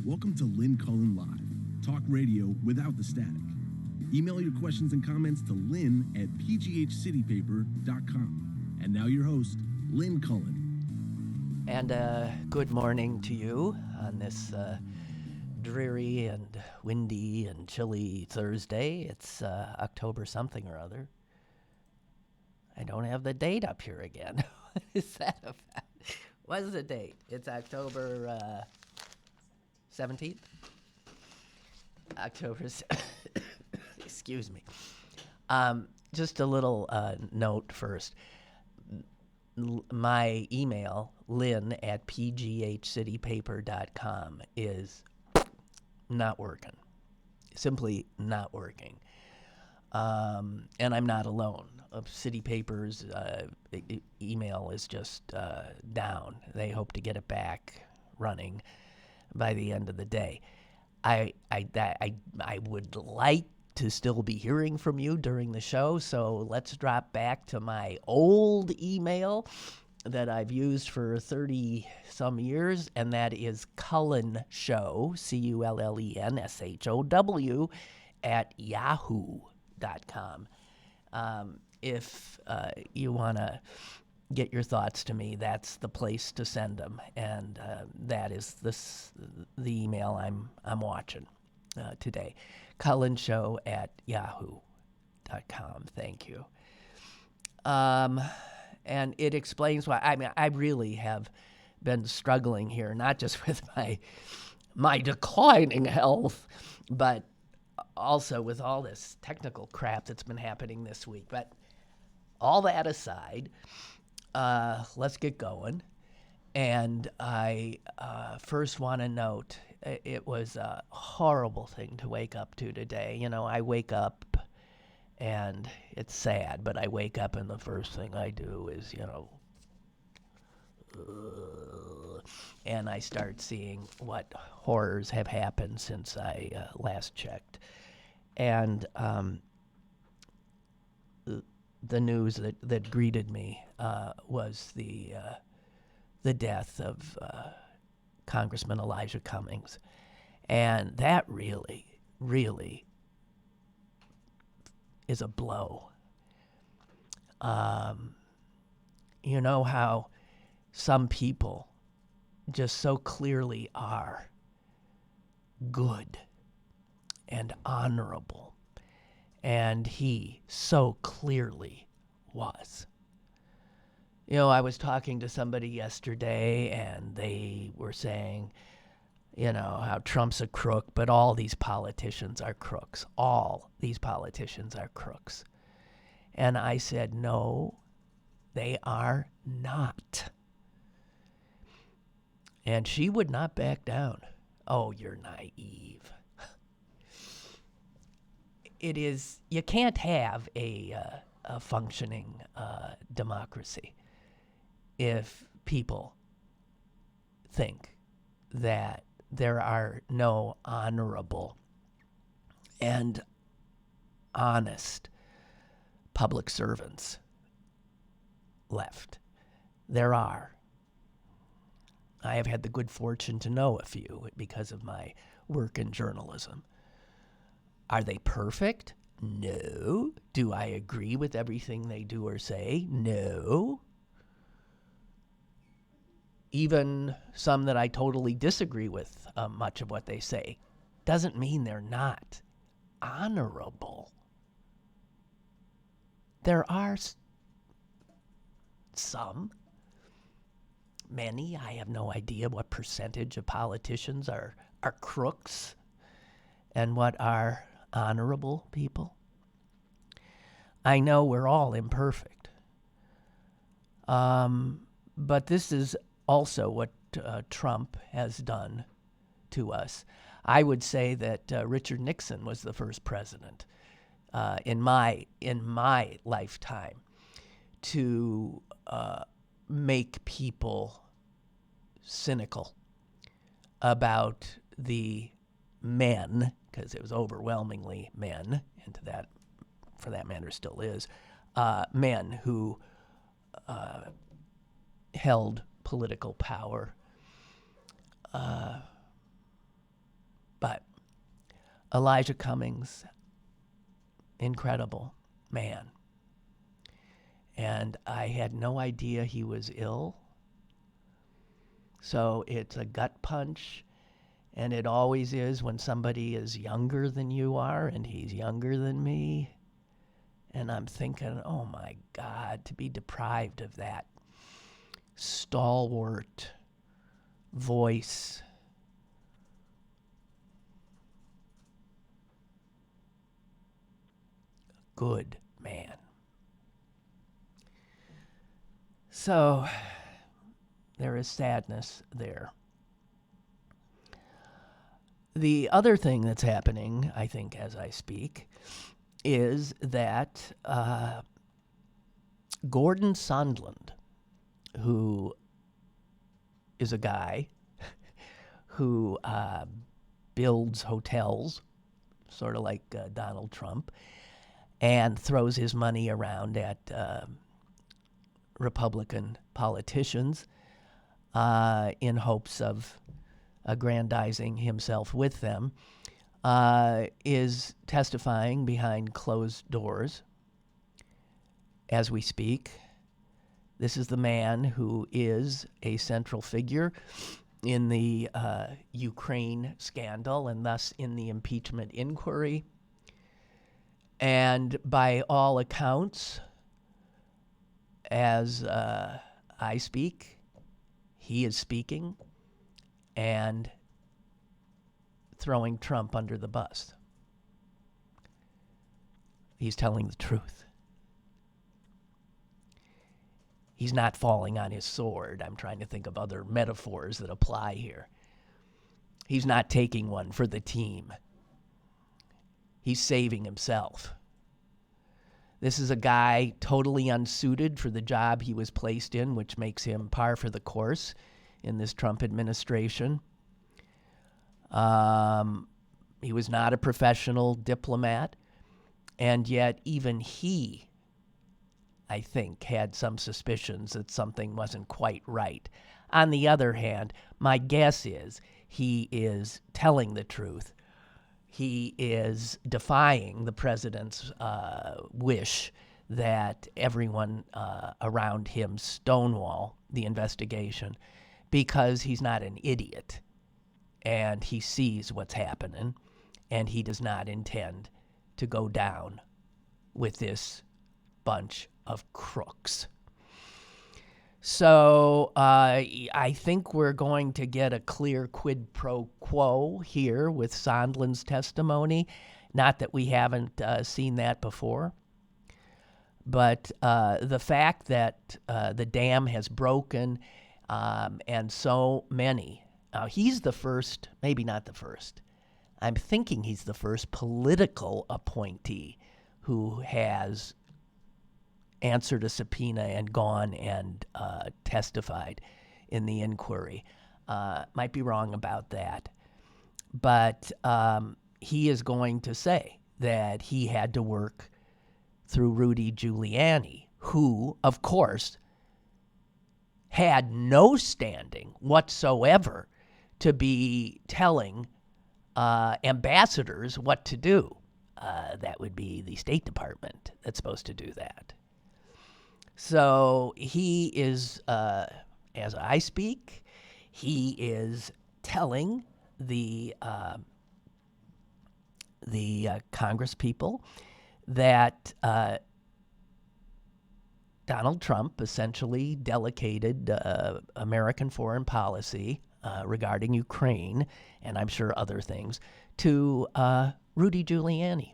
Welcome to Lynn Cullen Live, talk radio without the static. Email your questions and comments to lynn@pghcitypaper.com. And now your host, Lynn Cullen. And good morning to you on this dreary and windy and chilly Thursday. It's October something or other. I don't have the date up here again. What is that about? What's the date? It's October 17th? Excuse me. Just a little note first. My email, lynn@pghcitypaper.com, is not working. Simply not working. And I'm not alone. City Paper's email is just down. They hope to get it back running by the end of the day. I would like to still be hearing from you during the show, so let's drop back to my old email that I've used for 30-some years, and that is cullenshow, CULLENSHOW, @yahoo.com. If you want to get your thoughts to me, that's the place to send them, and that is the email I'm watching today. cullenshow @yahoo.com. Thank you. And it explains why. I mean, I really have been struggling here, not just with my declining health, but also with all this technical crap that's been happening this week. But all that aside, let's get going. And I first want to note it was a horrible thing to wake up to today. You know, I wake up and it's sad, but I wake up and the first thing I do is, and I start seeing what horrors have happened since I last checked. And the news that greeted me was the death of Congressman Elijah Cummings. And that really, really is a blow. You know how some people just so clearly are good and honorable, and he so clearly was. You know, I was talking to somebody yesterday, and they were saying, how Trump's a crook, but all these politicians are crooks. All these politicians are crooks. And I said, no, they are not. And she would not back down. Oh, you're naive. It is, you can't have a functioning democracy if people think that there are no honorable and honest public servants left. There are. I have had the good fortune to know a few because of my work in journalism. Are they perfect? No. Do I agree with everything they do or say? No. Even some that I totally disagree with much of what they say doesn't mean they're not honorable. There are some, many, I have no idea what percentage of politicians are crooks and what are honorable people. I know we're all imperfect. But this is also what Trump has done to us. I would say that Richard Nixon was the first president in my lifetime to make people cynical about the men, because it was overwhelmingly men, and for that matter still is, men who held political power But Elijah Cummings, incredible man. And I had no idea he was ill. So it's a gut punch, and it always is when somebody is younger than you are, and he's younger than me. And I'm thinking, oh my God, to be deprived of that stalwart voice. Good man. So there is sadness there. The other thing that's happening, I think, as I speak, is that Gordon Sondland, who is a guy who builds hotels, sort of like Donald Trump, and throws his money around at Republican politicians in hopes of aggrandizing himself with them, is testifying behind closed doors as we speak. This is the man who is a central figure in the Ukraine scandal and thus in the impeachment inquiry. And by all accounts, as I speak, he is speaking and throwing Trump under the bus. He's telling the truth. He's not falling on his sword. I'm trying to think of other metaphors that apply here. He's not taking one for the team. He's saving himself. This is a guy totally unsuited for the job he was placed in, which makes him par for the course in this Trump administration. He was not a professional diplomat, and yet even he, I think, had some suspicions that something wasn't quite right. On the other hand, my guess is he is telling the truth. He is defying the president's wish that everyone around him stonewall the investigation because he's not an idiot and he sees what's happening and he does not intend to go down with this bunch of crooks. So I think we're going to get a clear quid pro quo here with Sondland's testimony. Not that we haven't seen that before, but the fact that the dam has broken and so many. He's the first, maybe not the first. I'm thinking he's the first political appointee who has answered a subpoena and gone and testified in the inquiry. Might be wrong about that. But he is going to say that he had to work through Rudy Giuliani, who, of course, had no standing whatsoever to be telling ambassadors what to do. That would be the State Department that's supposed to do that. So he is, as I speak, he is telling the Congress people that Donald Trump essentially delegated American foreign policy regarding Ukraine, and I'm sure other things, to Rudy Giuliani,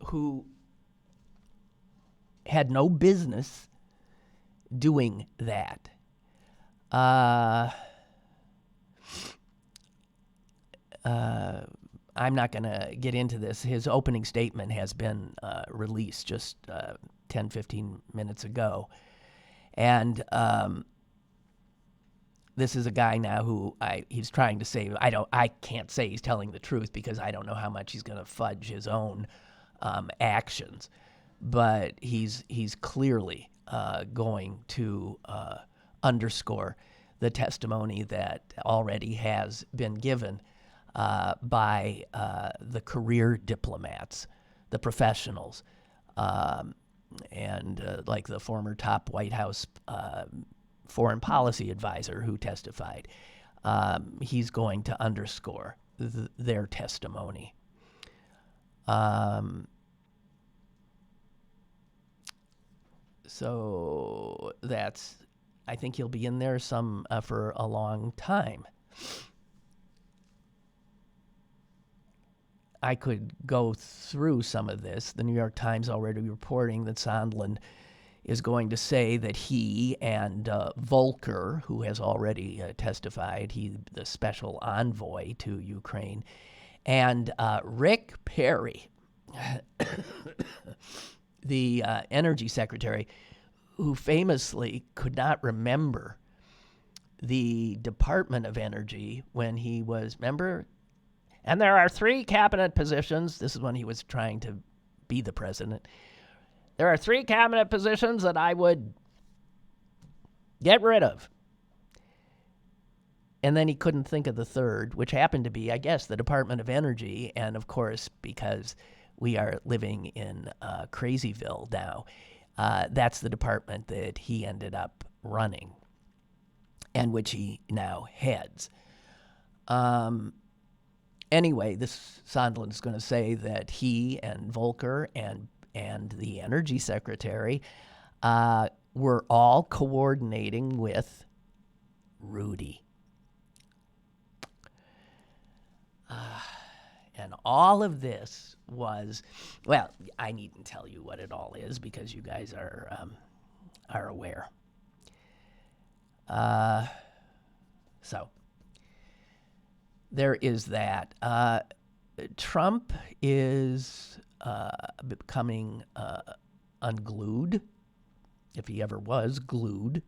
who had no business doing that. I'm not going to get into this. His opening statement has been released just 10, 15 minutes ago. And this is a guy now who he's trying to say, I can't say he's telling the truth because I don't know how much he's going to fudge his own actions. But he's clearly going to underscore the testimony that already has been given by the career diplomats, the professionals, and like the former top White House foreign policy advisor who testified. He's going to underscore their testimony. So that's, I think he'll be in there for a long time. I could go through some of this. The New York Times already reporting that Sondland is going to say that he and Volker, who has already testified, the special envoy to Ukraine, and Rick Perry, the energy secretary, who famously could not remember the Department of Energy when he was, remember? And there are 3 cabinet positions. This is when he was trying to be the president. There are 3 cabinet positions that I would get rid of. And then he couldn't think of the third, which happened to be, I guess, the Department of Energy. And of course, because we are living in Crazyville now, that's the department that he ended up running and which he now heads. Anyway, this Sondland is going to say that he and Volker and the energy secretary were all coordinating with Rudy. And all of this was, well, I needn't tell you what it all is because you guys are aware. So there is that. Trump is becoming unglued, if he ever was glued.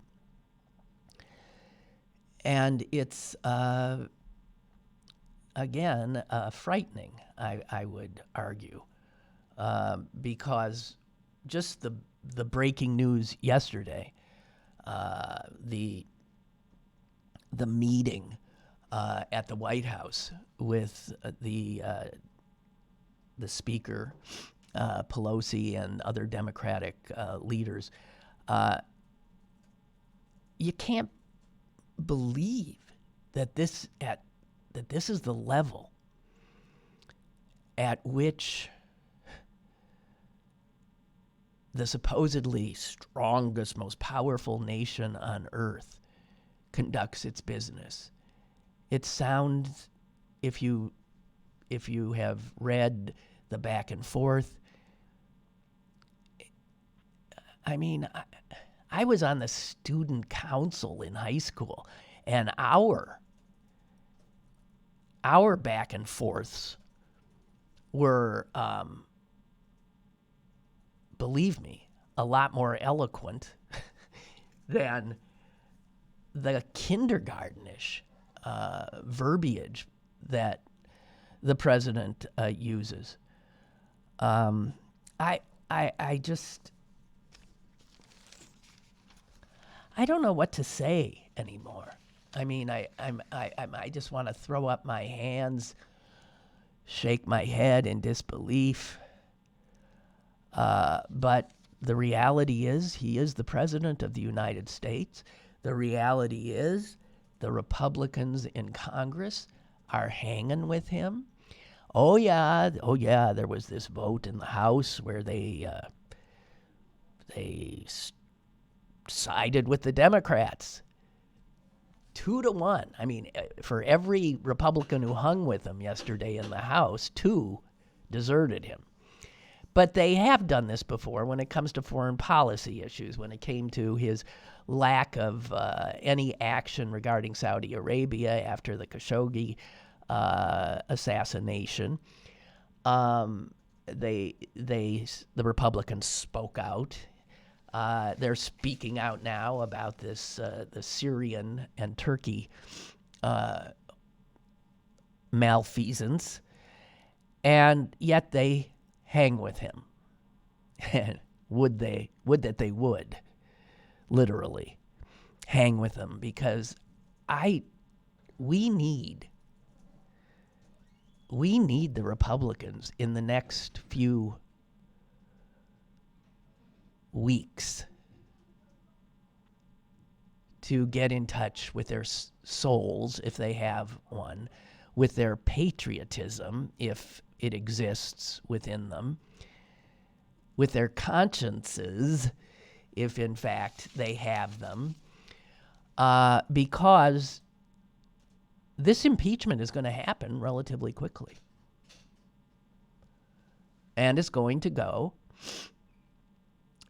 And it's, again, frightening, I would argue, because just the breaking news yesterday, the meeting at the White House with the Speaker, Pelosi, and other Democratic leaders, you can't believe that this is the level at which the supposedly strongest, most powerful nation on earth conducts its business. It sounds, if you have read the back and forth, I mean, I was on the student council in high school, and our back and forths were, believe me, a lot more eloquent than the kindergartenish verbiage that the president uses. I don't know what to say anymore. I mean, I just want to throw up my hands, shake my head in disbelief. But the reality is, he is the president of the United States. The reality is, the Republicans in Congress are hanging with him. Oh yeah, there was this vote in the House where they sided with the Democrats. 2-1. I mean, for every Republican who hung with him yesterday in the House, 2 deserted him. But they have done this before when it comes to foreign policy issues, when it came to his lack of any action regarding Saudi Arabia after the Khashoggi assassination. The Republicans spoke out. They're speaking out now about this the Syrian and Turkey malfeasance, and yet they hang with him. And would that they would literally hang with him, because we need the Republicans in the next few weeks to get in touch with their souls, if they have one, with their patriotism, if it exists within them, with their consciences, if in fact they have them, because this impeachment is going to happen relatively quickly. And it's going to go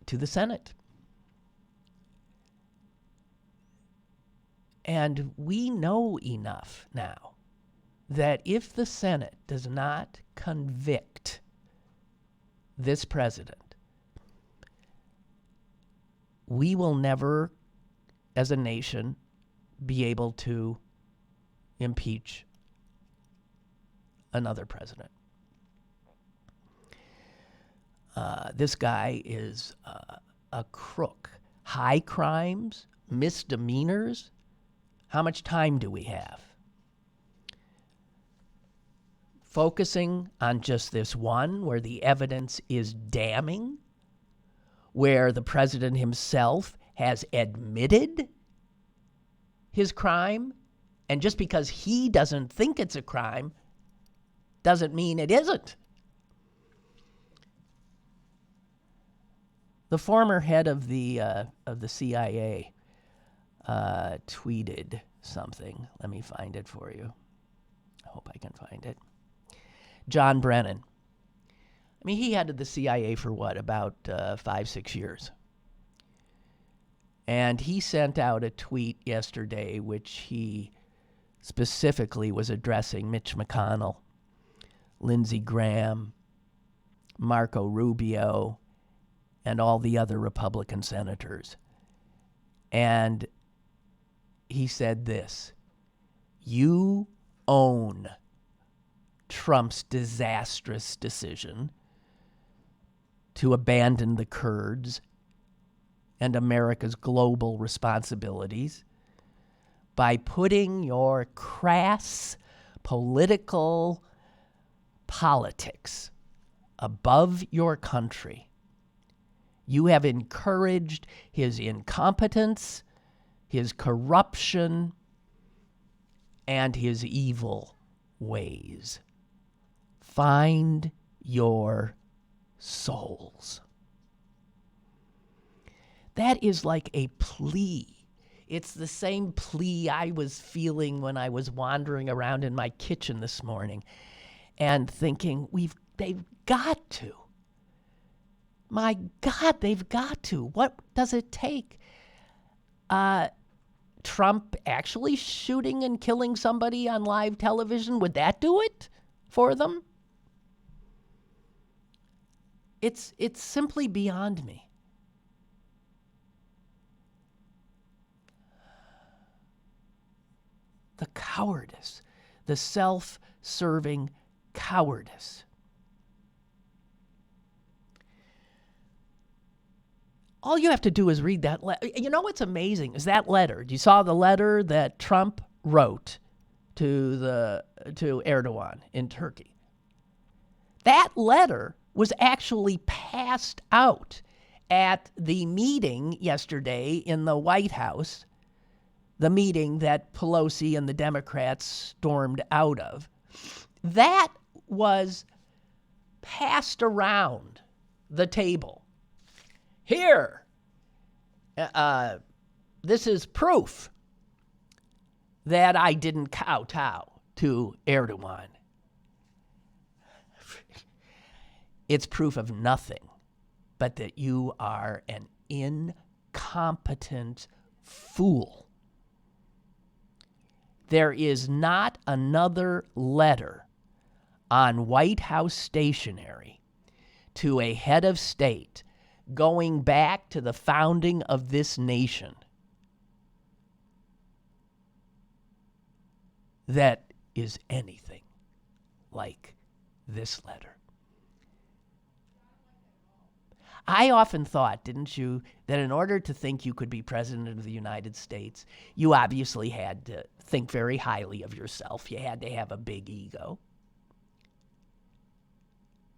to the Senate. And we know enough now that if the Senate does not convict this president, we will never, as a nation, be able to impeach another president. This guy is a crook. High crimes, misdemeanors. How much time do we have? Focusing on just this one, where the evidence is damning, where the president himself has admitted his crime, and just because he doesn't think it's a crime doesn't mean it isn't. The former head of the CIA tweeted something. Let me find it for you. I hope I can find it. John Brennan. I mean, he headed the CIA for what, about 5-6 years. And he sent out a tweet yesterday which he specifically was addressing Mitch McConnell, Lindsey Graham, Marco Rubio, and all the other Republican senators. And he said this: you own Trump's disastrous decision to abandon the Kurds and America's global responsibilities by putting your crass political politics above your country. You have encouraged his incompetence, his corruption, and his evil ways. Find your souls. That is like a plea. It's the same plea I was feeling when I was wandering around in my kitchen this morning and thinking, they've got to. My God, they've got to. What does it take? Trump actually shooting and killing somebody on live television, would that do it for them? It's simply beyond me. The cowardice, the self-serving cowardice. All you have to do is read that letter. You know what's amazing is that letter. You saw the letter that Trump wrote to Erdogan in Turkey. That letter was actually passed out at the meeting yesterday in the White House, the meeting that Pelosi and the Democrats stormed out of. That was passed around the table. Here, this is proof that I didn't kowtow to Erdogan. It's proof of nothing but that you are an incompetent fool. There is not another letter on White House stationery to a head of state going back to the founding of this nation that is anything like this letter. I often thought, didn't you, that in order to think you could be president of the United States, you obviously had to think very highly of yourself. You had to have a big ego.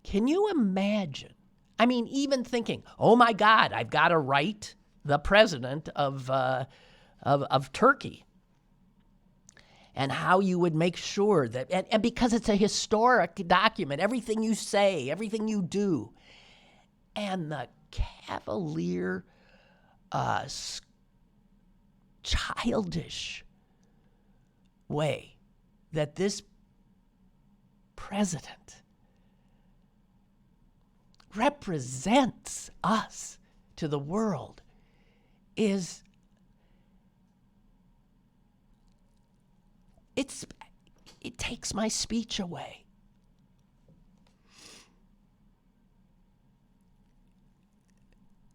Can you imagine? I mean, even thinking, oh my God, I've got to write the president of Turkey. And how you would make sure that, and because it's a historic document, everything you say, everything you do, and the cavalier, childish way that this president represents us to the world is, it takes my speech away.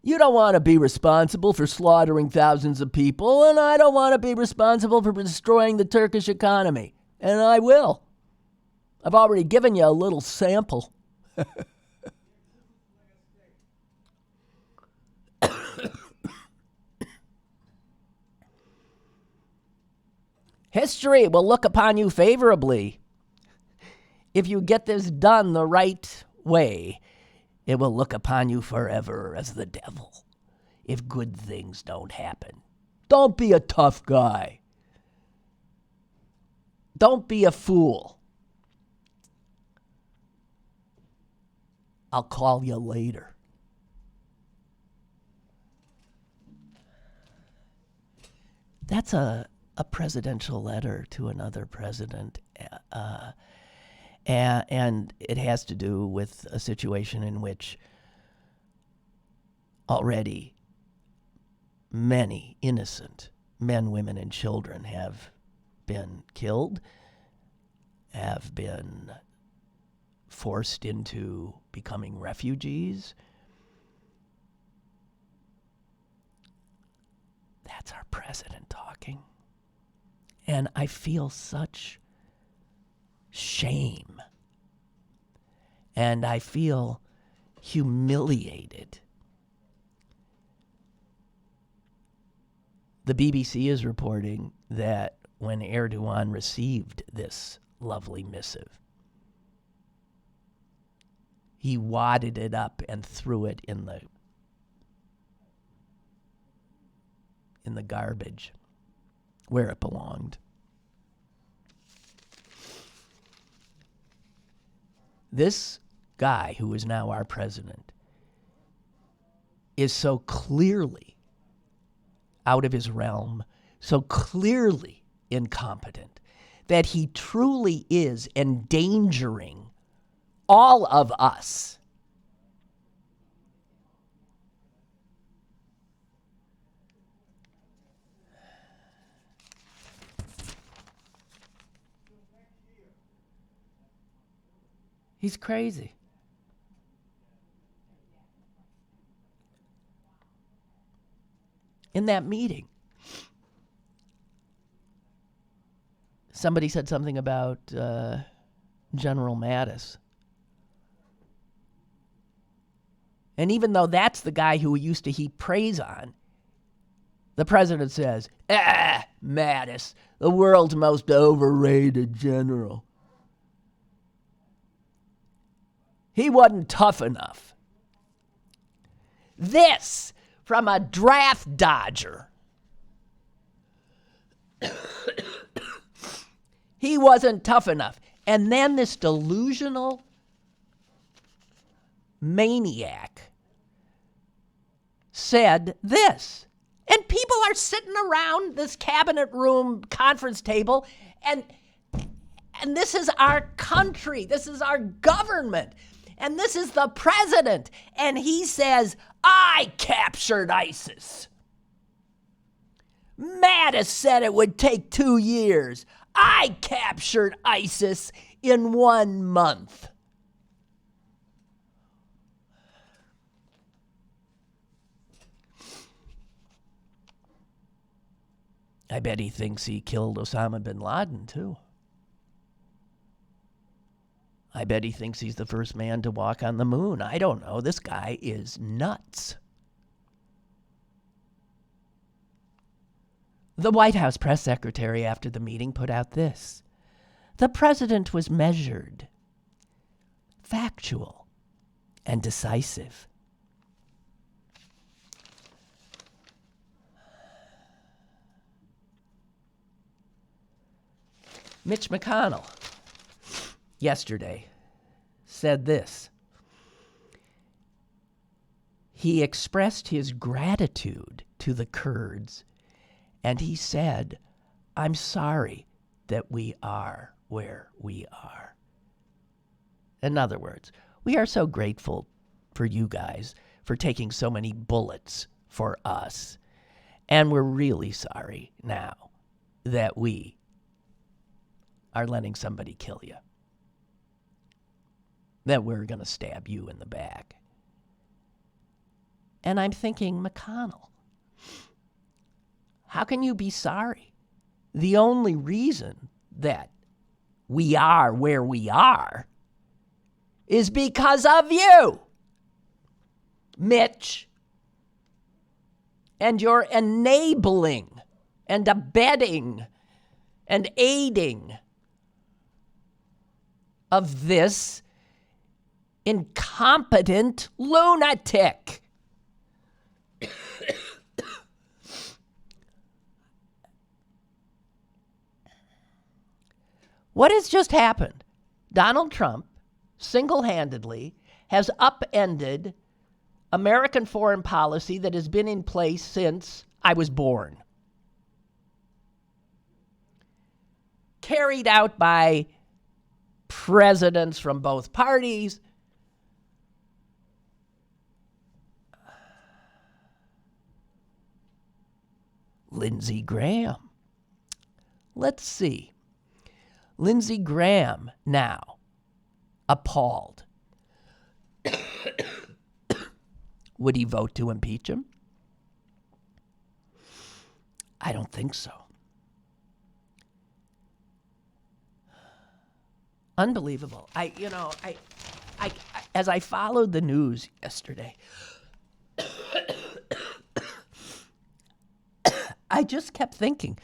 You don't want to be responsible for slaughtering thousands of people, and I don't want to be responsible for destroying the Turkish economy. And I will. I've already given you a little sample. History will look upon you favorably. If you get this done the right way, it will look upon you forever as the devil if good things don't happen. Don't be a tough guy. Don't be a fool. I'll call you later. That's a presidential letter to another president. And it has to do with a situation in which already many innocent men, women, and children have been killed, have been forced into becoming refugees. That's our president talking. And I feel such shame. And I feel humiliated. The BBC is reporting that when Erdogan received this lovely missive, he wadded it up and threw it in the garbage where it belonged. This guy, who is now our president, is so clearly out of his realm, so clearly incompetent, that he truly is endangering all of us. He's crazy. In that meeting, somebody said something about General Mattis. And even though that's the guy who we used to heap praise on, the president says, Mattis, the world's most overrated general. He wasn't tough enough. This from a draft dodger. He wasn't tough enough. And then this delusional maniac said this. And people are sitting around this cabinet room conference table, and this is our country. This is our government. And this is the president. And he says, I captured ISIS. Mattis said it would take 2 years. I captured ISIS in 1 month. I bet he thinks he killed Osama bin Laden, too. I bet he thinks he's the first man to walk on the moon. I don't know. This guy is nuts. The White House press secretary after the meeting put out this. The president was measured, factual, and decisive. Mitch McConnell yesterday said this. He expressed his gratitude to the Kurds, and he said, I'm sorry that we are where we are. In other words, we are so grateful for you guys for taking so many bullets for us, and we're really sorry now that we are letting somebody kill you, that we're going to stab you in the back. And I'm thinking, McConnell, how can you be sorry? The only reason that we are where we are is because of you, Mitch, and your enabling and abetting and aiding of this incompetent lunatic. What has just happened? Donald Trump single-handedly has upended American foreign policy that has been in place since I was born. Carried out by presidents from both parties. Lindsey Graham. Let's see. Lindsey Graham now appalled. Would he vote to impeach him? I don't think so. Unbelievable. As I followed the news yesterday, I just kept thinking,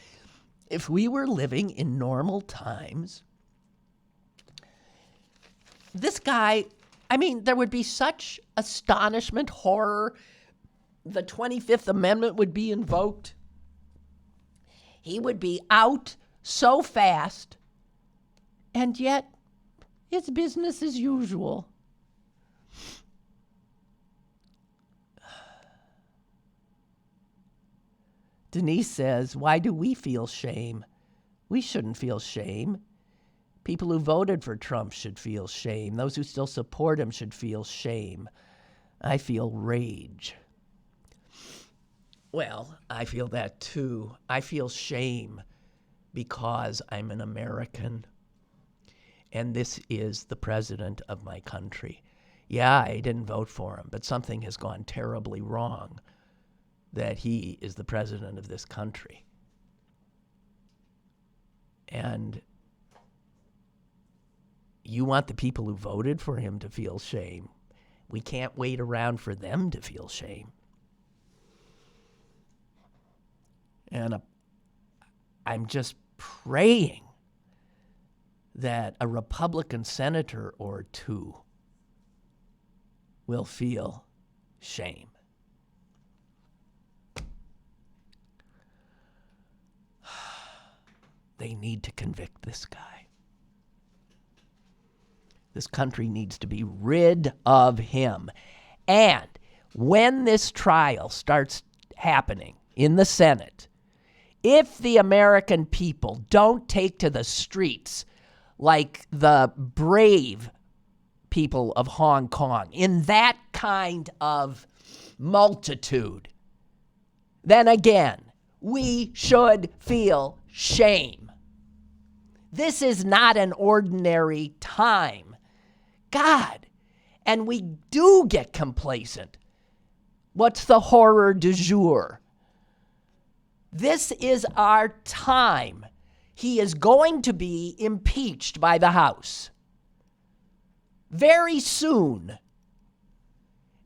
if we were living in normal times, this guy, there would be such astonishment, horror. The 25th Amendment would be invoked. He would be out so fast, and yet it's business as usual. Denise says, why do we feel shame? We shouldn't feel shame. People who voted for Trump should feel shame. Those who still support him should feel shame. I feel rage. Well, I feel that too. I feel shame because I'm an American. And this is the president of my country. Yeah, I didn't vote for him, but something has gone terribly wrong that he is the president of this country. And you want the people who voted for him to feel shame. We can't wait around for them to feel shame. And I'm just praying that a Republican senator or two will feel shame. They need to convict this guy. This country needs to be rid of him. And when this trial starts happening in the Senate, if the American people don't take to the streets like the brave people of Hong Kong, in that kind of multitude, then again, we should feel shame. This is not an ordinary time. God, and we do get complacent. What's the horror du jour? This is our time. He is going to be impeached by the House. very soon.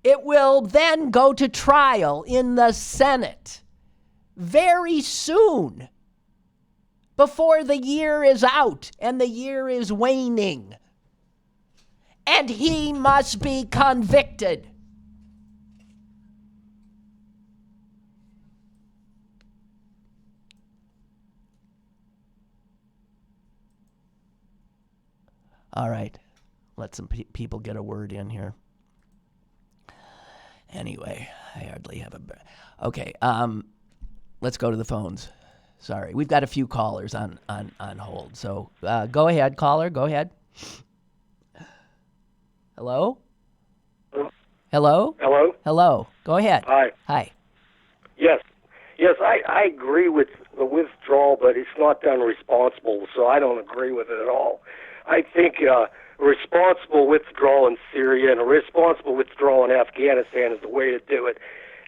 It will then go to trial in the Senate very soon, before the year is out and the year is waning. And he must be convicted. All right, let some people get a word in here. Anyway, I hardly have a... Okay, let's go to the phones. Sorry, we've got a few callers on hold. So go ahead, caller, go ahead. Hello? Hello? Hello? Hello, go ahead. Hi. Hi. Yes, I agree with the withdrawal, but it's not done responsible, so I don't agree with it at all. I think responsible withdrawal in Syria and a responsible withdrawal in Afghanistan is the way to do it.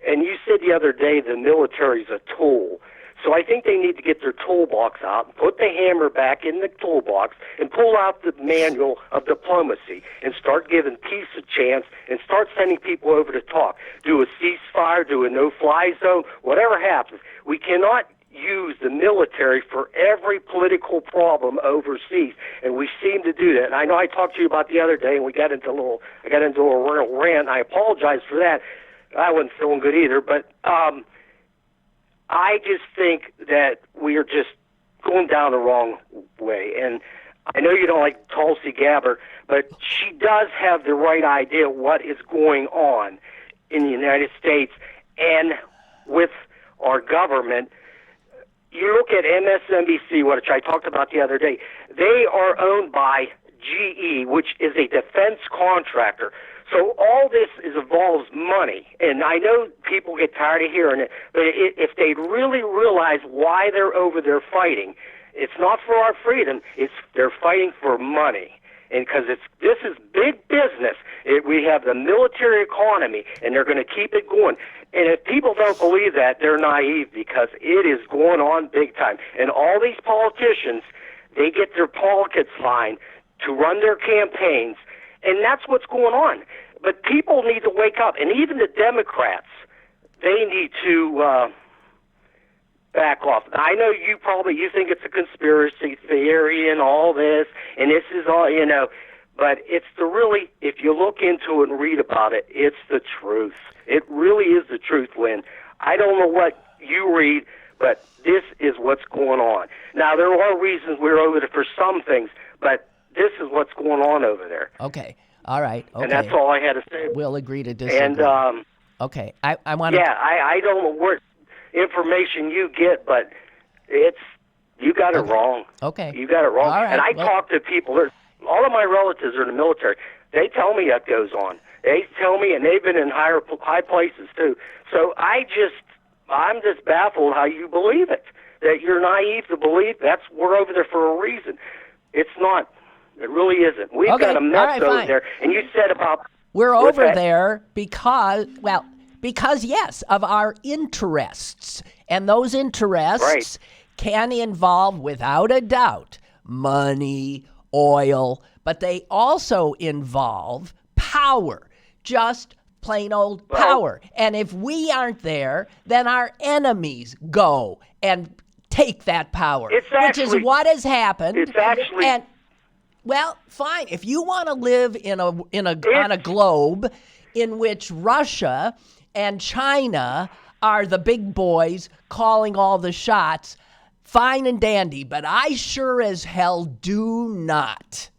And you said the other day the military's a tool. So I think they need to get their toolbox out, put the hammer back in the toolbox, and pull out the manual of diplomacy and start giving peace a chance and start sending people over to talk. Do a ceasefire, do a no-fly zone, whatever happens. We cannot use the military for every political problem overseas, and we seem to do that. And I know I talked to you about the other day, and I got into a real rant. I apologize for that. I wasn't feeling good either, but I just think that we are just going down the wrong way. And I know you don't like Tulsi Gabbard, but she does have the right idea what is going on in the United States and with our government. You look at MSNBC, which I talked about the other day. They are owned by GE, which is a defense contractor. So all this involves money, and I know people get tired of hearing it, but if they really realize why they're over there fighting, it's not for our freedom, they're fighting for money. And because this is big business. We have the military economy, and they're going to keep it going. And if people don't believe that, they're naive, because it is going on big time. And all these politicians, they get their pockets lined to run their campaigns, and that's what's going on. But people need to wake up, and even the Democrats, they need to back off. I know you think it's a conspiracy theory and all this, and this is all, but it's if you look into it and read about it, it's the truth. It really is the truth, Lynn. I don't know what you read, but this is what's going on. Now, there are reasons we're over there for some things, but this is what's going on over there. Okay. All right. Okay. And that's all I had to say. We'll agree to disagree. And okay. I want to. Yeah, I don't know what information you get, but you got it wrong. Okay. You got it wrong. All right. And I talk to people. All of my relatives are in the military. They tell me that goes on. They tell me, and they've been in high places too. So I'm just baffled how you believe it. That you're naive to believe we're over there for a reason. It's not. It really isn't. We've got a mess over there. And you said about... We're over there because, yes, of our interests. And those interests can involve, without a doubt, money, oil, but they also involve power, just plain old power. And if we aren't there, then our enemies go and take that power, which is what has happened. It's actually... Well, fine. If you want to live on a globe in which Russia and China are the big boys calling all the shots, fine and dandy. But I sure as hell do not.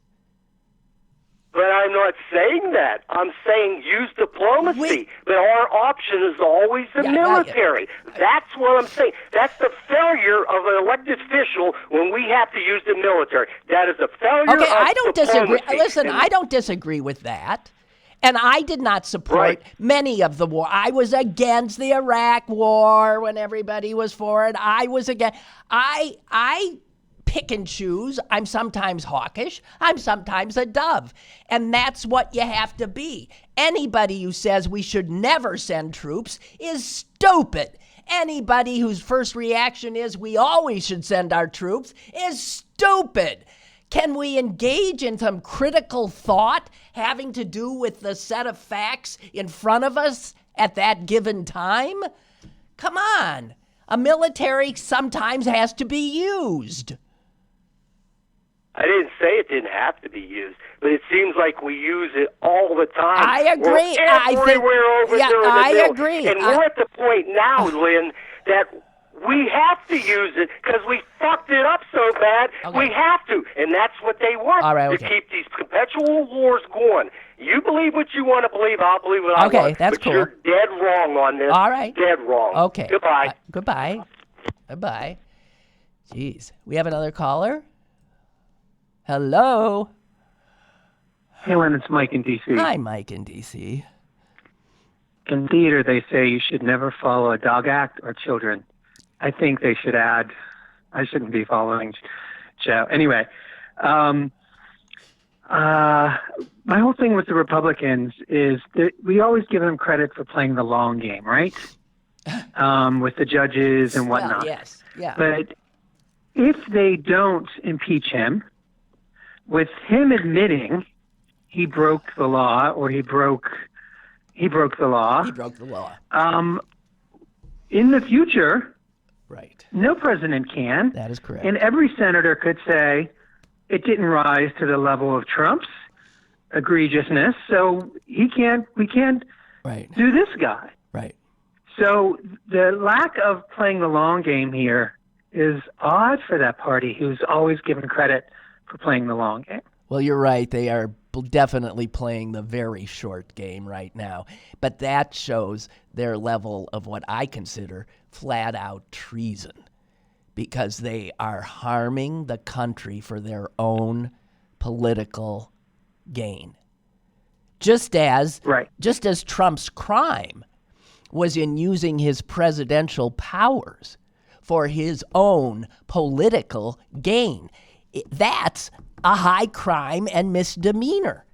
But I'm not saying that. I'm saying use diplomacy. But our option is always the military. That's what I'm saying. That's the failure of an elected official when we have to use the military. That is a failure of I don't diplomacy. disagree. Listen, I don't disagree with that. And I did not support many of the war. I was against the Iraq war when everybody was for it. I was against. I pick and choose. I'm sometimes hawkish. I'm sometimes a dove. And that's what you have to be. Anybody who says we should never send troops is stupid. Anybody whose first reaction is we always should send our troops is stupid. Can we engage in some critical thought having to do with the set of facts in front of us at that given time? Come on. A military sometimes has to be used. I didn't say it didn't have to be used, but it seems like we use it all the time. I agree. I agree. And we're at the point now, Lynn, that we have to use it because we fucked it up so bad. Okay. We have to, and that's what they want, to keep these perpetual wars going. You believe what you want to believe. I'll believe what I want. Okay, that's but cool. You're dead wrong on this. All right. Dead wrong. Okay. Goodbye. Goodbye. Goodbye. Jeez. We have another caller? Hello? Hey, Lynn, it's Mike in D.C. Hi, Mike in D.C. In theater, they say you should never follow a dog act or children. I think they should add, I shouldn't be following Joe. Anyway, my whole thing with the Republicans is that we always give them credit for playing the long game, right? With the judges and whatnot. Well, yes, yeah. But if they don't impeach him, with him admitting he broke the law or he broke the law. He broke the law. In the future, right. No president can. That is correct. And every senator could say it didn't rise to the level of Trump's egregiousness, so we can't do this guy. Right. So the lack of playing the long game here is odd for that party who's always given credit for playing the long game. Well, you're right. They are definitely playing the very short game right now. But that shows their level of what I consider flat-out treason, because they are harming the country for their own political gain. Just as Trump's crime was in using his presidential powers for his own political gain. That's a high crime and misdemeanor.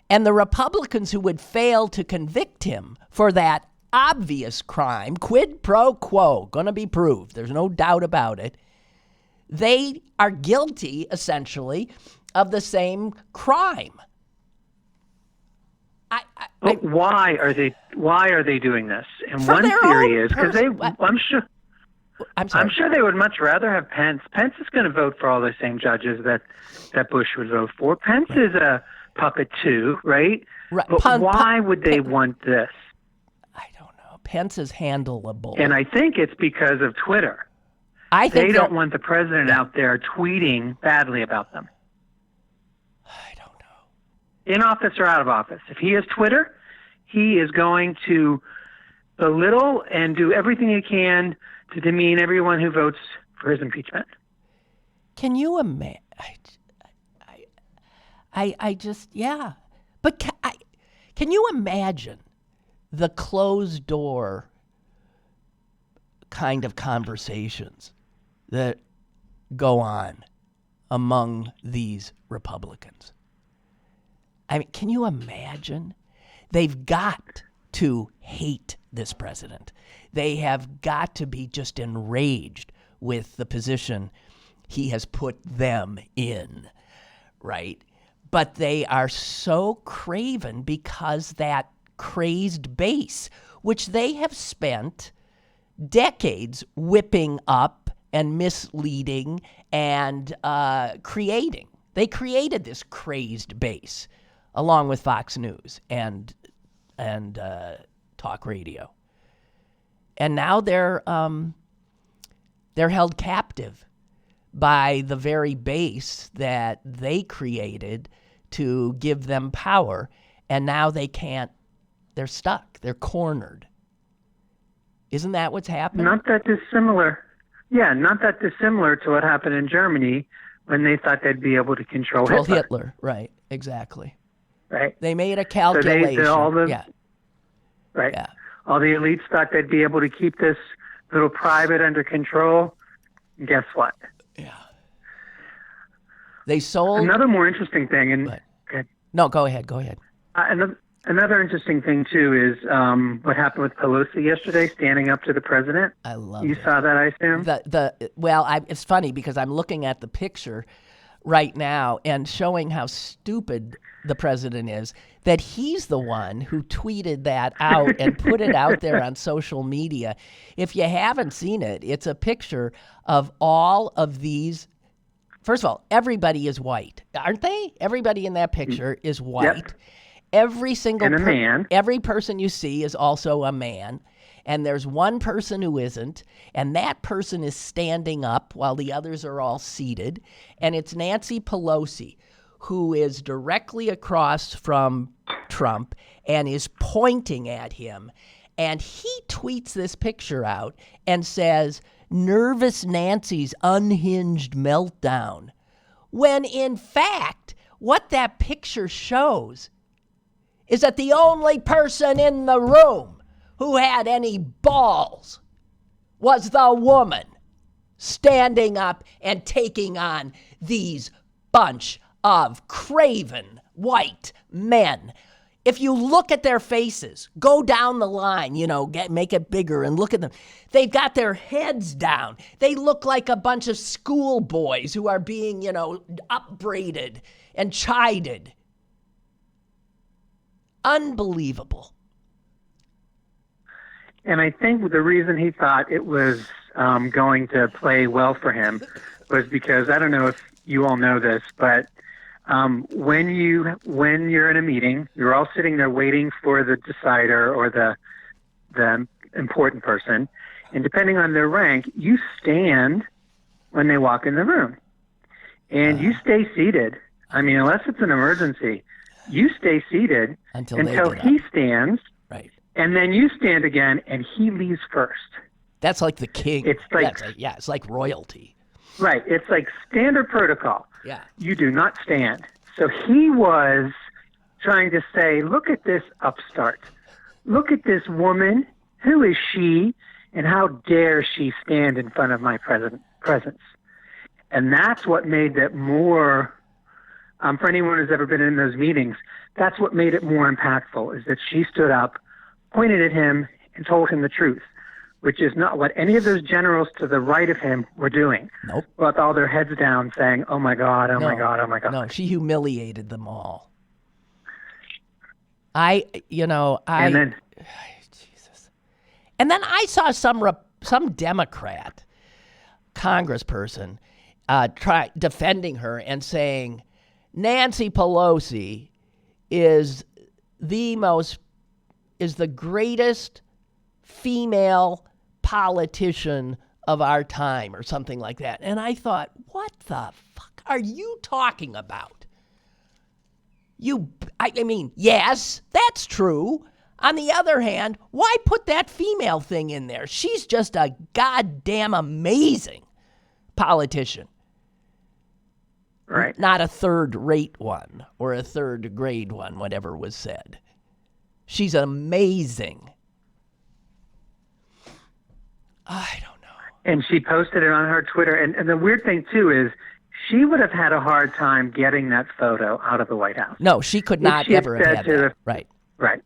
And the Republicans who would fail to convict him for that obvious crime, quid pro quo, going to be proved, there's no doubt about it, they are guilty, essentially, of the same crime. Why are they doing this? And one theory is because I'm sure they would much rather have Pence. Pence is going to vote for all the same judges that Bush would vote for. Pence is a puppet too, right? But why would they want this? I don't know. Pence is handleable. And I think it's because of Twitter. They don't want the president out there tweeting badly about them. I don't know. In office or out of office. If he has Twitter, he is going to belittle and do everything he can to demean everyone who votes for his impeachment. Can you imagine? But can you imagine the closed door kind of conversations that go on among these Republicans? I mean, can you imagine? They've got to hate this president. They have got to be just enraged with the position he has put them in, right? But they are so craven because that crazed base, which they have spent decades whipping up and misleading and creating. They created this crazed base along with Fox News and talk radio. And now they're held captive by the very base that they created to give them power, and now they can't. They're stuck. They're cornered. Isn't that what's happening? Not that dissimilar. Yeah, not that dissimilar to what happened in Germany when they thought they'd be able to control Hitler. Right, exactly. Right. They made a calculation. Right. Yeah. All the elites thought they'd be able to keep this little private under control. And guess what? Yeah. They sold. Another more interesting thing, No, go ahead. Another interesting thing too is what happened with Pelosi yesterday, standing up to the president. I love. You saw that, I assume. It's funny because I'm looking at the picture right now and showing how stupid the president is, that he's the one who tweeted that out and put it out there on social media. If you haven't seen it, it's a picture of all of these. First of all, everybody is white, aren't they? Everybody in that picture is white. Yep. Every single man. Every person you see is also a man. And there's one person who isn't, and that person is standing up while the others are all seated. And it's Nancy Pelosi, who is directly across from Trump and is pointing at him. And he tweets this picture out and says, "Nervous Nancy's unhinged meltdown." When in fact, what that picture shows is that the only person in the room who had any balls was the woman standing up and taking on these bunch of craven white men. If you look at their faces, go down the line, make it bigger and look at them. They've got their heads down. They look like a bunch of schoolboys who are being, upbraided and chided. Unbelievable. And I think the reason he thought it was going to play well for him was because, I don't know if you all know this, but when you're in a meeting, you're all sitting there waiting for the decider or the important person, and depending on their rank, you stand when they walk in the room, and you stay seated. I mean, unless it's an emergency, you stay seated until he stands. Right. And then you stand again, and he leaves first. That's like the king. It's like it's like royalty. Right. It's like standard protocol. Yeah. You do not stand. So he was trying to say, look at this upstart. Look at this woman. Who is she? And how dare she stand in front of my presence? And that's what made that more, for anyone who's ever been in those meetings, that's what made it more impactful, is that she stood up, pointed at him, and told him the truth, which is not what any of those generals to the right of him were doing. Nope. With all their heads down saying, oh my God, my God, oh my God. No, she humiliated them all. Jesus. And then I saw some Democrat congressperson defending her and saying, Nancy Pelosi is the greatest female politician of our time, or something like that. And I thought, what the fuck are you talking about? I mean, yes, that's true. On the other hand, why put that female thing in there? She's just a goddamn amazing politician. Right. Not a third-rate one or a third-grade one, whatever was said. She's amazing. I don't know. And she posted it on her Twitter. And the weird thing, too, is she would have had a hard time getting that photo out of the White House. No, she could not ever have had that. Right. Right.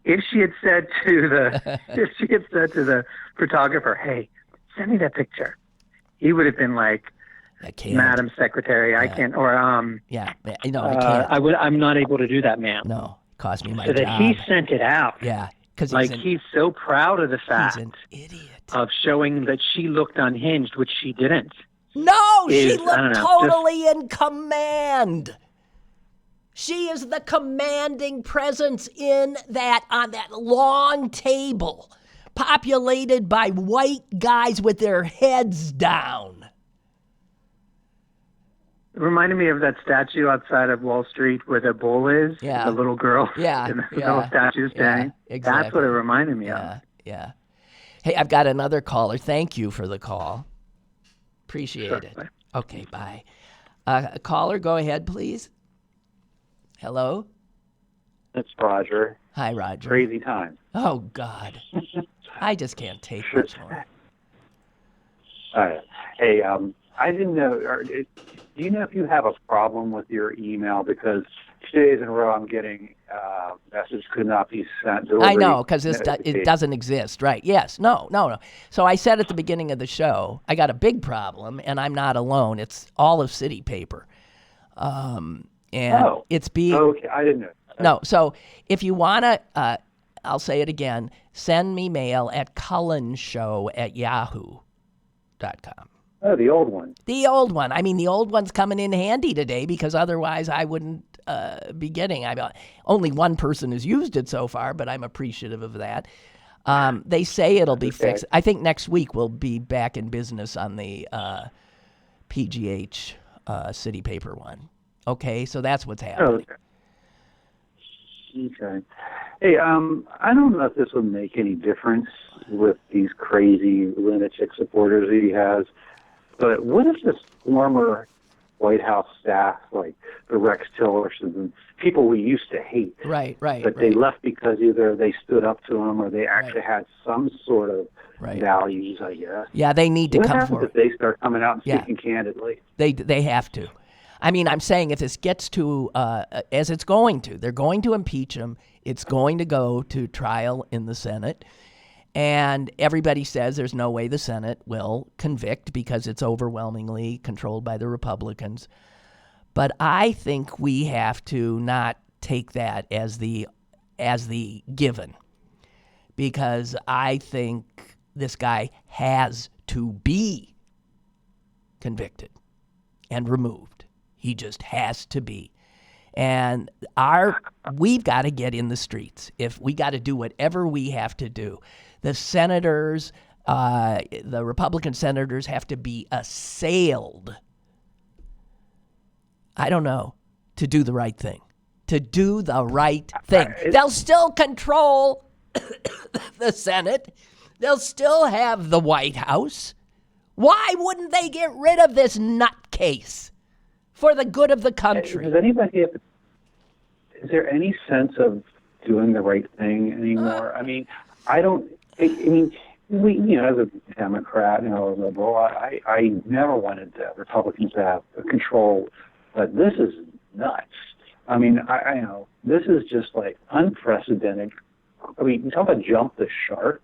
If she had said to the photographer, hey, send me that picture, he would have been like, I can't. Madam Secretary, yeah. I can't. Or I can't. I'm not able to do that, ma'am. No, cost me my job. So that he sent it out. Yeah, because he's so proud of the fact he's an idiot of showing that she looked unhinged, which she didn't. No, she looked totally in command. She is the commanding presence on that long table, populated by white guys with their heads down. It reminded me of that statue outside of Wall Street where the bull is, the little girl, and the little statue standing. Yeah, exactly. That's what it reminded me of. Yeah. Hey, I've got another caller. Thank you for the call. Appreciate it. Okay, bye. Caller, go ahead, please. Hello? It's Roger. Hi, Roger. Crazy time. Oh, God. I just can't take much more. Hey, I didn't know. Do you know if you have a problem with your email? Because days in a row I'm getting message could not be sent. I know, because it doesn't exist, right? Yes, no. So I said at the beginning of the show, I got a big problem, and I'm not alone. It's all of City Paper, and it's being. Okay, I didn't know. No, so if you want to, I'll say it again. Send me mail at cullenshow@yahoo.com. Oh, the old one. The old one. I mean, the old one's coming in handy today because otherwise I wouldn't be getting. Only one person has used it so far, but I'm appreciative of that. They say it'll be fixed. I think next week we'll be back in business on the PGH City Paper one. Okay, so that's what's happening. Okay. Hey, I don't know if this would make any difference with these crazy lunatic supporters that he has. But what if this former White House staff, like the Rex Tillersons, people we used to hate, but they left because either they stood up to him or they actually had some sort of values, I guess. Yeah, they need to come forward. What happens if they start coming out and speaking candidly? They have to. I mean, I'm saying if this gets to, as it's going to, they're going to impeach him. It's going to go to trial in the Senate. And everybody says there's no way the Senate will convict because it's overwhelmingly controlled by the Republicans. But I think we have to not take that as the given, because I think this guy has to be convicted and removed. He just has to be. And we've got to get in the streets. If we got to do whatever we have to do. The senators, the Republican senators have to be assailed, I don't know, to do the right thing. To do the right thing. They'll still control the Senate. They'll still have the White House. Why wouldn't they get rid of this nutcase for the good of the country? Is there any sense of doing the right thing anymore? I mean, we, as a Democrat, a liberal, I never wanted Republicans to have control, but this is nuts. I mean, I know this is just like unprecedented. I mean, you talk about jump the shark.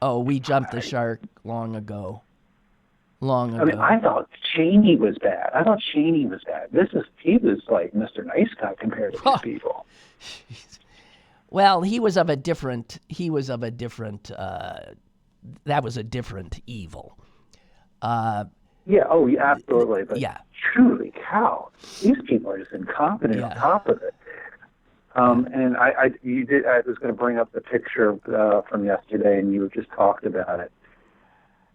Oh, we jumped the shark long ago. I mean, I thought Cheney was bad. He was like Mr. Nice Guy compared to these people. Well, that was a different evil. Absolutely. But truly, cow, these people are just incompetent on top of it. And I was going to bring up the picture from yesterday, and you just talked about it.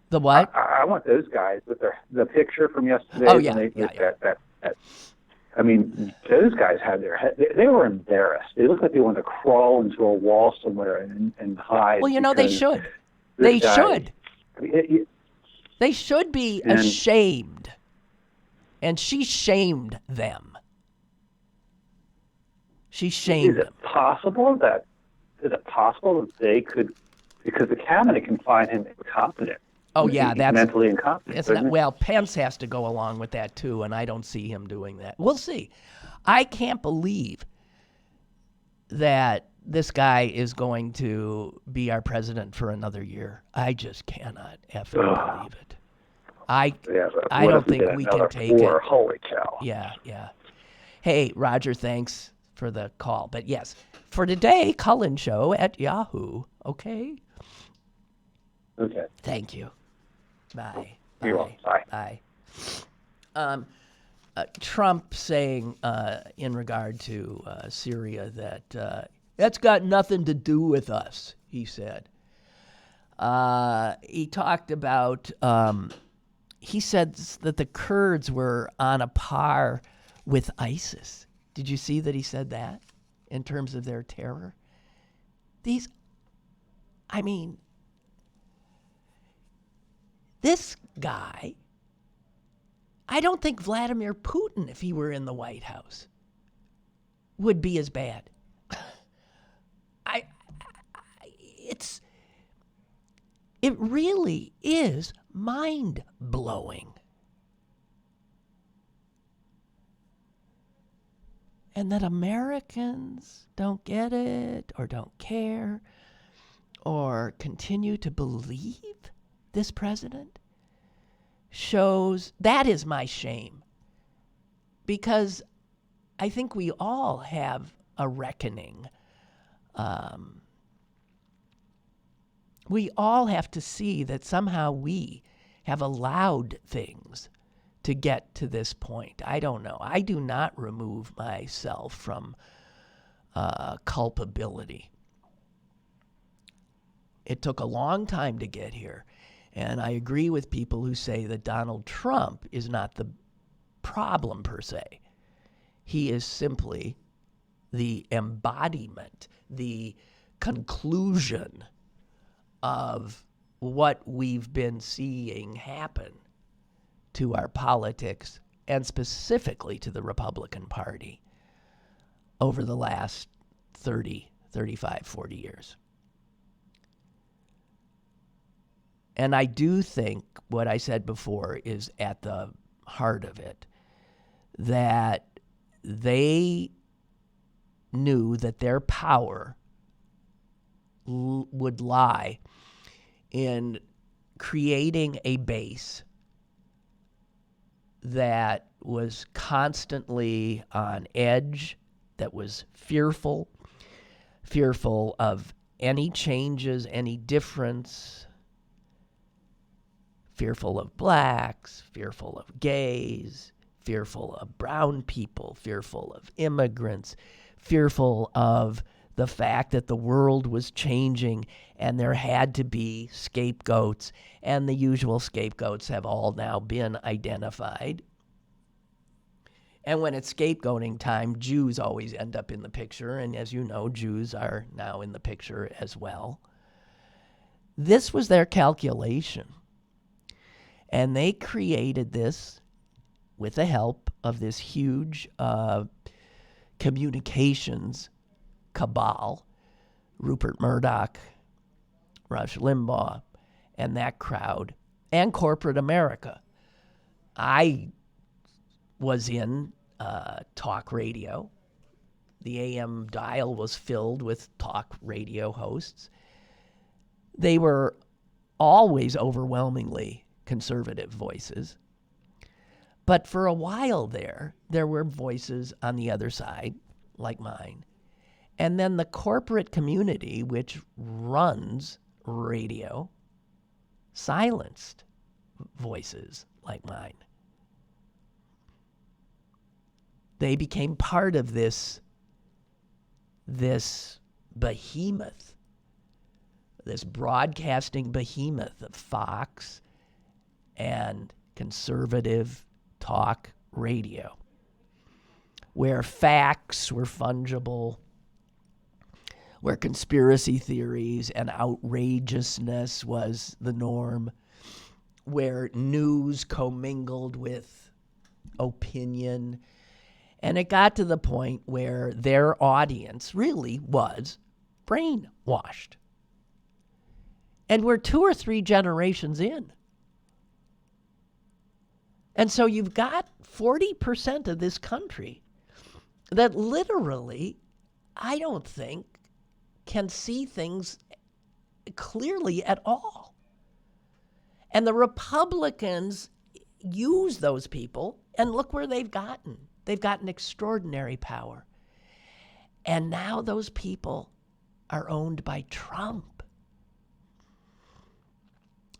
The what? I want those guys with the picture from yesterday. Oh, yeah. I mean, those guys had their head. They were embarrassed. They looked like they wanted to crawl into a wall somewhere and hide. Well, they should. They should. They should be ashamed. And she shamed them. She shamed them. Is it possible that they could, because the cabinet can find him incompetent? Oh, yeah, that's mentally incompetent. Well, Pence has to go along with that too, and I don't see him doing that. We'll see. I can't believe that this guy is going to be our president for another year. I just cannot believe it. I don't think we can take it. Holy cow. Yeah. Hey, Roger, thanks for the call. But yes, for today, Cullen Show at Yahoo. Okay? Okay. Thank you. Bye. You're welcome. Bye. Trump saying in regard to Syria that that's got nothing to do with us, he said. He talked about, he said that the Kurds were on a par with ISIS. Did you see that he said that in terms of their terror? This guy, I don't think Vladimir Putin, if he were in the White House, would be as bad. It really is mind-blowing. and that Americans don't get it or don't care or continue to believe this president shows that is my shame. Because I think we all have a reckoning. We all have to see that somehow we have allowed things to get to this point. I don't know. I do not remove myself from culpability. It took a long time to get here. And I agree with people who say that Donald Trump is not the problem per se. He is simply the embodiment, the conclusion of what we've been seeing happen to our politics and specifically to the Republican Party over the last 30, 35, 40 years. And I do think what I said before is at the heart of it, that they knew that their power would lie in creating a base that was constantly on edge, that was fearful of any changes, any difference, fearful of blacks, fearful of gays, fearful of brown people, fearful of immigrants, fearful of the fact that the world was changing and there had to be scapegoats, and the usual scapegoats have all now been identified. And when it's scapegoating time, Jews always end up in the picture, and as you know, Jews are now in the picture as well. This was their calculation. And they created this with the help of this huge communications cabal, Rupert Murdoch, Rush Limbaugh, and that crowd, and corporate America. I was in talk radio. The AM dial was filled with talk radio hosts. They were always overwhelmingly conservative voices. But for a while there were voices on the other side, like mine. And then the corporate community, which runs radio, silenced voices like mine. They became part of this behemoth, this broadcasting behemoth of Fox and conservative talk radio, where facts were fungible, where conspiracy theories and outrageousness was the norm, where news commingled with opinion. And it got to the point where their audience really was brainwashed. And we're 2 or 3 generations in. And so you've got 40% of this country that literally, I don't think, can see things clearly at all. And the Republicans use those people, and look where they've gotten. They've gotten extraordinary power. And now those people are owned by Trump,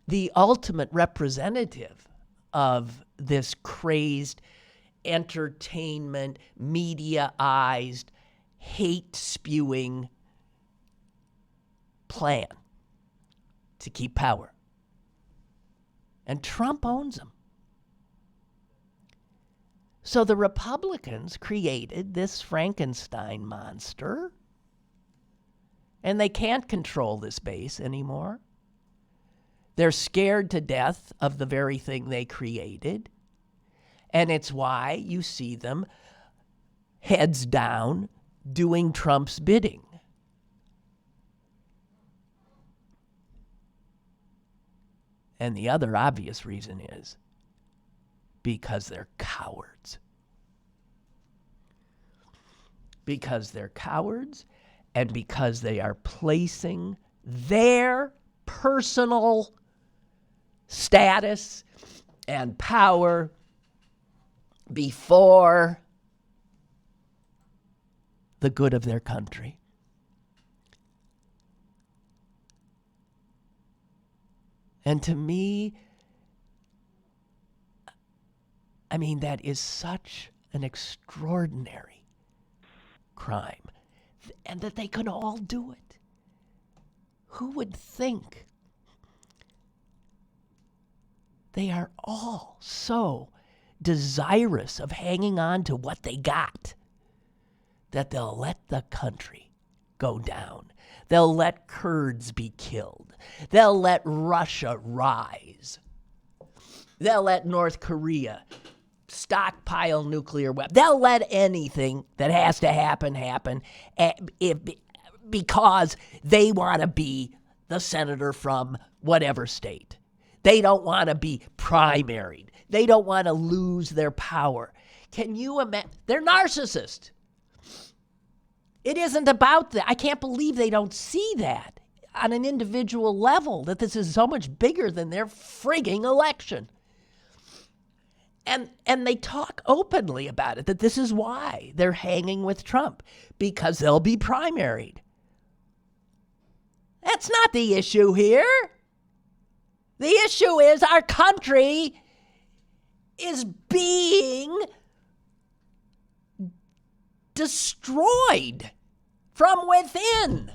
the ultimate representative of this crazed, entertainment, mediaized, hate-spewing plan to keep power. And Trump owns them. So the Republicans created this Frankenstein monster, and they can't control this base anymore. They're scared to death of the very thing they created. And it's why you see them heads down doing Trump's bidding. And the other obvious reason is because they're cowards. because they're cowards and because they are placing their personal status and power before the good of their country. And to me, I mean, that is such an extraordinary crime, and that they could all do it. Who would think? They are all so desirous of hanging on to what they got that they'll let the country go down. They'll let Kurds be killed. They'll let Russia rise. They'll let North Korea stockpile nuclear weapons. They'll let anything that has to happen because they want to be the senator from whatever state. They don't want to be primaried. They don't want to lose their power. Can you imagine? They're narcissists. It isn't about that. I can't believe they don't see that on an individual level, that this is so much bigger than their frigging election. And they talk openly about it, that this is why they're hanging with Trump, because they'll be primaried. That's not the issue here. The issue is our country is being destroyed from within.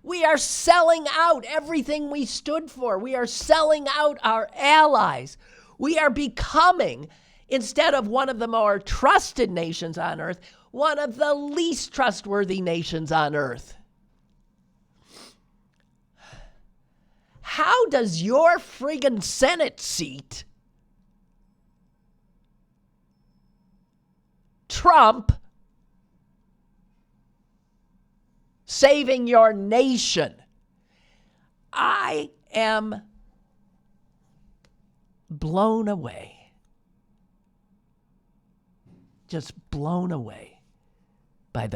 We are selling out everything we stood for. We are selling out our allies. We are becoming, instead of one of the more trusted nations on earth, one of the least trustworthy nations on earth. How does your friggin' Senate seat trump saving your nation? I am blown away. Just blown away by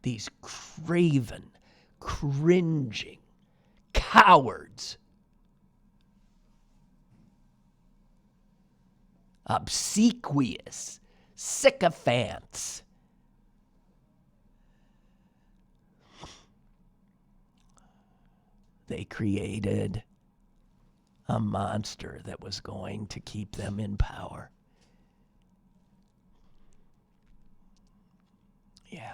these craven, cringing cowards, obsequious sycophants. They created a monster that was going to keep them in power. Yeah.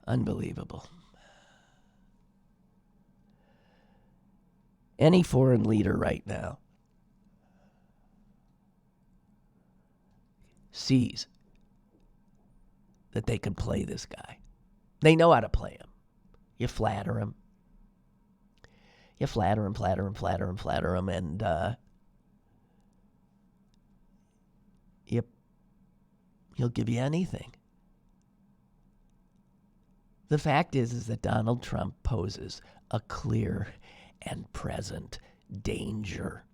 Unbelievable. Any foreign leader right now sees that they can play this guy. They know how to play him. You flatter him. You flatter him, and he'll give you anything. The fact is that Donald Trump poses a clear and present danger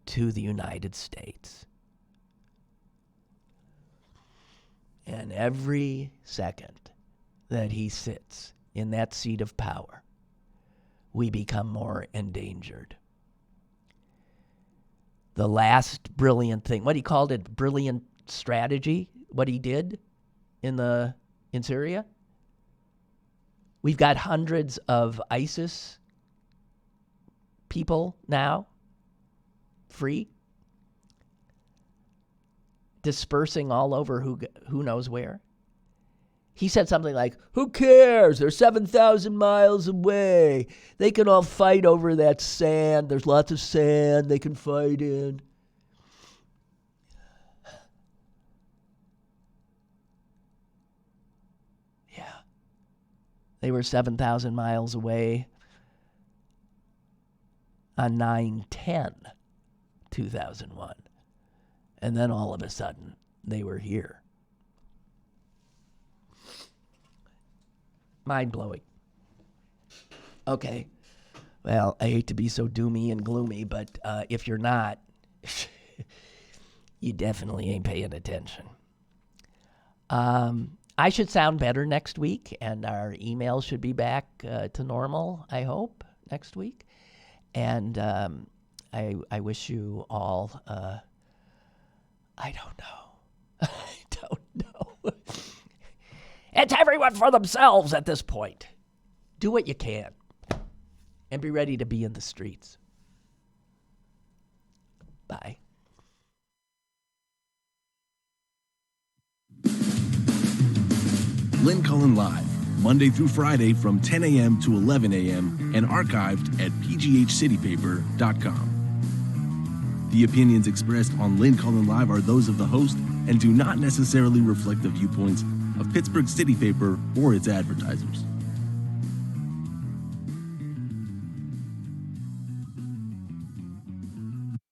to the United States. And every second that he sits in that seat of power, we become more endangered. The last brilliant thing, what he called it, brilliant strategy, what he did in Syria. We've got hundreds of ISIS people now free, dispersing all over who knows where. He said something like, who cares? They're 7,000 miles away. They can all fight over that sand. There's lots of sand they can fight in. Yeah. They were 7,000 miles away on 9/10/2001. And then all of a sudden, they were here. Mind-blowing. Okay. Well, I hate to be so doomy and gloomy, but if you're not, you definitely ain't paying attention. I should sound better next week, and our emails should be back to normal, I hope, next week. And I wish you all, I don't know. I don't know. It's everyone for themselves at this point. Do what you can. And be ready to be in the streets. Bye. Lynn Cullen Live, Monday through Friday from 10 a.m. to 11 a.m. and archived at pghcitypaper.com. The opinions expressed on Lynn Cullen Live are those of the host and do not necessarily reflect the viewpoints of Pittsburgh City Paper or its advertisers.